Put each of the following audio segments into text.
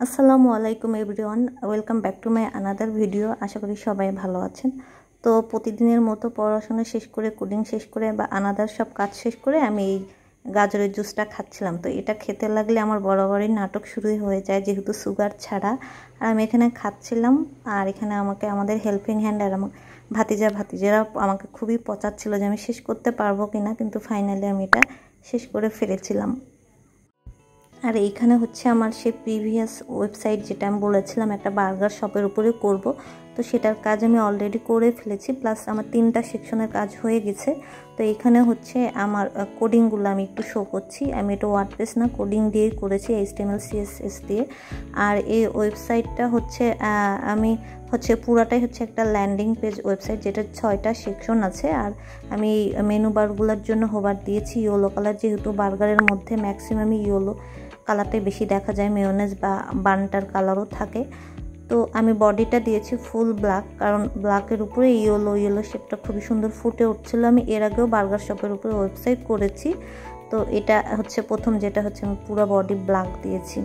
আসসালামু আলাইকুম everyone, welcome back to my another video. আশা করি সবাই ভালো আছেন। তো প্রতিদিনের মতো পড়াশোনা শেষ করে, কোডিং শেষ করে বা আনাদার সব কাজ শেষ করে আমি এই গাজরের জুসটা খাচ্ছিলাম। তো এটা খেতে লাগলে আমার বরাবরই নাটক শুরুই হয়ে যায়, যেহেতু সুগার ছাড়া। আর আমি এখানে খাচ্ছিলাম, আর এখানে আমাদের হেল্পিং হ্যান্ড আর আমার ভাতিজারা আমাকে খুবই পচাচ্ছিল যে আমি শেষ করতে পারবো কিনা, কিন্তু ফাইনালি আমি এটা শেষ করে ফেলেছিলাম। আর এইখানে হচ্ছে আমার সেই প্রিভিয়াস ওয়েবসাইট যেটা আমি বলেছিলাম একটা বার্গার শপের উপরে করব, তো সেটার কাজ আমি অলরেডি করে ফেলেছি, প্লাস আমার 3টা সেকশনের কাজ হয়ে গেছে। তো এইখানে হচ্ছে আমার কোডিংগুলো আমি একটু শো করছি। আমি এটা ওয়ার্ডপ্রেস না, কোডিং দিয়েই করেছি, HTML CSS দিয়ে। আর এই ওয়েবসাইটটা হচ্ছে আমি পুরাটাই হচ্ছে একটা ল্যান্ডিং পেজ ওয়েবসাইট, যেটা 6টা সেকশন আছে। আর আমি মেনু বারগুলোর জন্য হোভার দিয়েছি ইয়েলো কালার, যেহেতু বার্গারের মধ্যে ম্যাক্সিমামই ইয়েলো কালারটাই বেশি দেখা যায়, মেয়োনেজ বা বানটার কালারও থাকে। তো আমি বডিটা দিয়েছি ফুল ব্ল্যাক, কারণ ব্ল্যাকের উপরে ইয়েলো শেপটা খুবই সুন্দর ফুটে উঠছিল। আমি এর আগেও বার্গার শপের উপরে ওয়েবসাইট করেছি, তো এটা হচ্ছে প্রথম, যেটা হচ্ছে আমি পুরো বডি ব্ল্যাক দিয়েছি।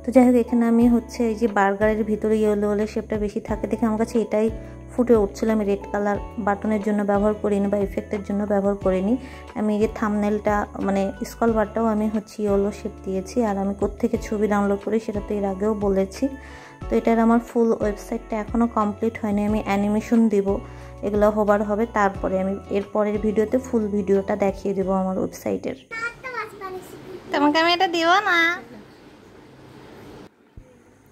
তো যাই হোক, এখানে আমি হচ্ছে এই যে বার্গারের ভিতরে ইয়েলো শেপটা বেশি থাকে দেখে আমার কাছে এটাই ফুটে উঠছিল। আমি রেড কালার বাটনের জন্য ব্যবহার করিনি বা এফেক্টের জন্য ব্যবহার করিনি। আমি এই যে থাম্বনেলটা মানে স্ক্রল বারটাও আমি হচ্ছে ইয়েলো শেপ দিয়েছি। আর আমি কোত্থেকে ছবি ডাউনলোড করি সেটা তো এর আগেও বলেছি। তো এটার আমার ফুল ওয়েবসাইটটা এখনও কমপ্লিট হয়নি, আমি অ্যানিমেশন দিব, এগুলো হবার হবে। তারপরে আমি এর পরের ভিডিওতে ফুল ভিডিওটা দেখিয়ে দেবো আমার ওয়েবসাইটের। তোমাকে আমি এটা দিব না।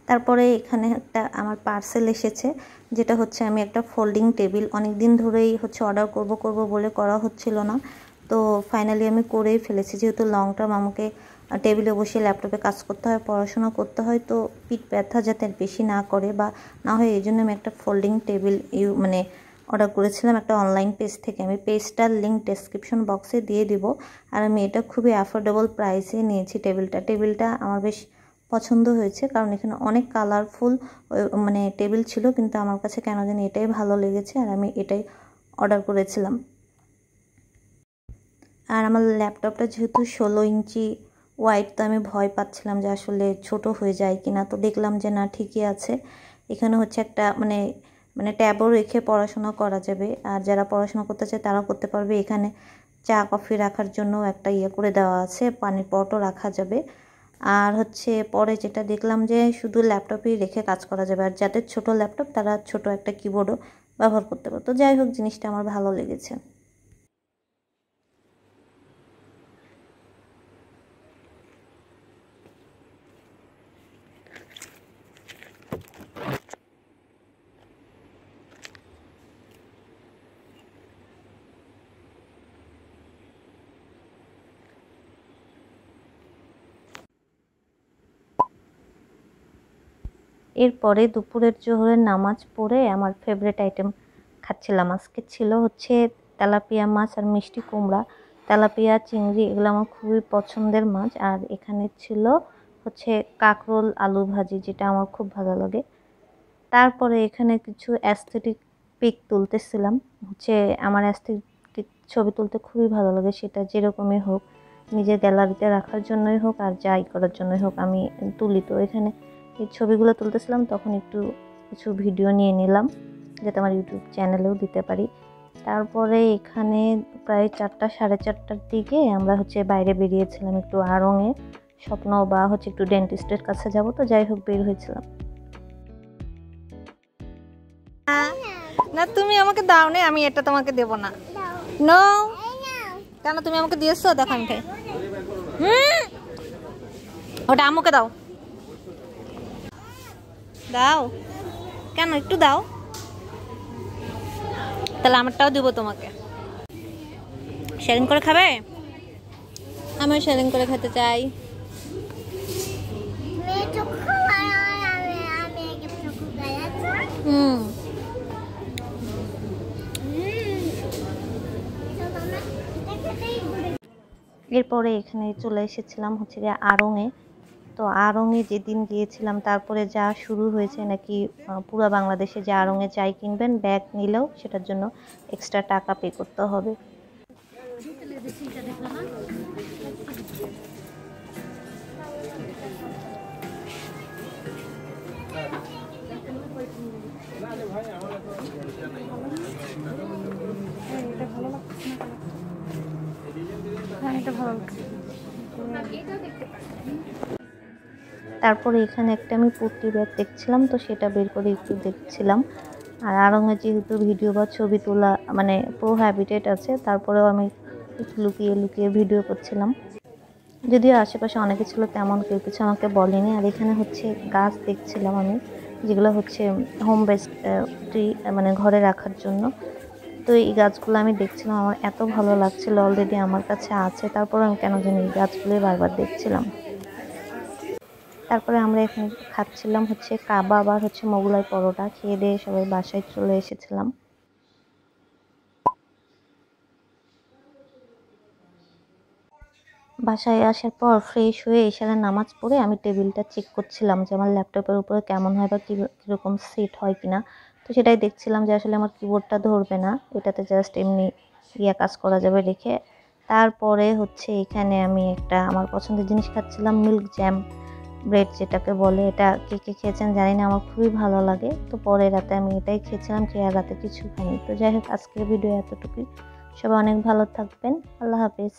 তারপরে এখানে একটা আমার পার্সেল এসেছে, যেটা হচ্ছে আমি একটা ফোল্ডিং টেবিল অনেক দিন ধরেই হচ্ছে অর্ডার করব বলে করা হচ্ছিল না। তো ফাইনালি আমি করেই ফেলেছি, যেহেতু লং টার্ম আমাকে টেবিলে বসে ল্যাপটপে কাজ করতে হয়, পড়াশোনা করতে হয়, তো পিঠ ব্যথা যাতে বেশি না করে বা না হয়, এই জন্য আমি একটা ফোল্ডিং টেবিল অর্ডার করেছিলাম একটা অনলাইন পেজ থেকে। আমি পেজটার লিঙ্ক ডেসক্রিপশন বক্সে দিয়ে দিব। আর আমি এটা খুবই অ্যাফোর্ডেবল প্রাইসে নিয়েছি। টেবিলটা আমার বেশ পছন্দ হয়েছে, কারণ এখানে অনেক কালারফুল টেবিল ছিল, কিন্তু আমার কাছে কেন জানি এটাই ভালো লেগেছে, আর আমি এটাই অর্ডার করেছিলাম। আর আমার ল্যাপটপটা যেহেতু 16 ইঞ্চি ওয়াইড, তো আমি ভয় পাচ্ছিলাম যে আসলে ছোট হয়ে যায় কিনা, তো দেখলাম যে না, ঠিকই আছে। এখানে হচ্ছে একটা ট্যাবও রেখে পড়াশোনা করা যাবে, আর যারা পড়াশোনা করতে চায় তারাও করতে পারবে। এখানে চা কফি রাখার জন্য একটা করে দেওয়া আছে, পানির পটও রাখা যাবে। আর হচ্ছে পরে যেটা দেখলাম যে শুধু ল্যাপটপেই রেখে কাজ করা যাবে, আর যাদের ছোট ল্যাপটপ তারা ছোট একটা কিবোর্ডও ব্যবহার করতে পারে। তো যাই হোক, জিনিসটা আমার ভালো লেগেছে। এরপরে দুপুরের জোহরের নামাজ পড়ে আমার ফেভারিট আইটেম খাচ্ছিলাম। আজকে ছিল হচ্ছে তেলাপিয়া মাছ আর মিষ্টি কুমড়া। তেলাপিয়া, চিংড়ি এগুলো আমার খুবই পছন্দের মাছ। আর এখানে ছিল হচ্ছে কাঁকরোল আলু ভাজি, যেটা আমার খুব ভালো লাগে। তারপরে এখানে কিছু অ্যাস্থেটিক পিক তুলতেছিলাম। আমার অ্যাস্থেটিক ছবি তুলতে খুবই ভালো লাগে, সেটা যেরকমই হোক, নিজের গ্যালারিতে রাখার জন্যই হোক আর যাই করার জন্যই হোক, আমি তুলি। তো এখানে এই ছবিগুলো তুলতেছিলাম, তখন একটু কিছু ভিডিও নিয়ে নিলাম, যাতে আমার ইউটিউব চ্যানেলেও দিতে পারি। তারপরে এখানে প্রায় 4টা সাড়ে 4টার দিকে আমরা বাইরে বেরিয়েছিলাম একটু আড়ংয়ে, স্বপ্ন বা একটু ডেন্টিস্টের কাছে যাব। তো যাই হোক, বের হয়েছিলাম। না, তুমি আমাকে দাও না, আমি এটা তোমাকে দেব না। নো, কেন? তুমি আমাকে দিয়েছো, দেখো আমি খাই। ওটা আম্মুকে দাও। দাও কেন, একটু দাও, তাহলে আমারটাও দিব তোমাকে। শেয়ারিং করে খাবে? আমিও শেয়ারিং করে খেতে চাই। এরপরে এখানে চলে এসেছিলাম আড়ংয়ে। তো আড়ংয়ে যেদিন গিয়েছিলাম, তারপরে যা শুরু হয়েছে নাকি, পুরো বাংলাদেশে যে আড়ংয়ে চাই কিনবেন, ব্যাগ নিলেও সেটার জন্য এক্সট্রা টাকা পে করতে হবে। এটা ভালো লাগছে না, হ্যাঁ এটা ভালো লাগছে। তারপরে এখানে একটা আমি পুটলি ব্যাগ দেখছিলাম, তো সেটা বের করে একটু দেখছিলাম। আর আড়ঙে যেহেতু ভিডিও বা ছবি তোলা মানে প্রোহ্যাবিটেড আছে, তারপরেও আমি একটু লুকিয়ে লুকিয়ে ভিডিও করছিলাম। যদিও আশেপাশে অনেকে ছিল, তেমন কেউ কিছু আমাকে বলেনি। আর এখানে হচ্ছে গাছ দেখছিলাম আমি, যেগুলো হচ্ছে হোম বেসড ট্রি, মানে ঘরে রাখার জন্য। তো এই গাছগুলো আমি দেখছিলাম, আমার এত ভালো লাগছিল, অলরেডি আমার কাছে আছে, তারপরে আমি কেন জানি এই গাছগুলোই বারবার দেখছিলাম। তারপরে আমরা এখানে খাচ্ছিলাম হচ্ছে কাবাব আর হচ্ছে মোগলাই পরোটা। খেয়ে দিয়ে সবাই বাসায় চলে এসেছিলাম। বাসায় আসার পর ফ্রেশ হয়ে এশারে নামাজ পড়ে আমি টেবিলটা চেক করছিলাম যে আমার ল্যাপটপের উপরে কেমন হয় বা কীরকম সেট হয় কিনা। তো সেটাই দেখছিলাম যে আসলে আমার কিবোর্ডটা ধরবে না, এটাতে জাস্ট এমনি কাজ করা যাবে রেখে। তারপরে হচ্ছে এখানে আমি একটা আমার পছন্দের জিনিস খাচ্ছিলাম, মিল্ক জ্যাম ব্রেড যেটাকে বলে। এটা কে কে খেয়েছেন জানি না, আমার খুবই ভালো লাগে। তো পরে রাতে আমি এটাই খেয়েছিলাম, খেয়ে আর রাতে কিছু খাইনি। তো যাই হোক, আজকের ভিডিও এতটুকুই। সবাই অনেক ভালো থাকবেন। আল্লাহ হাফেজ।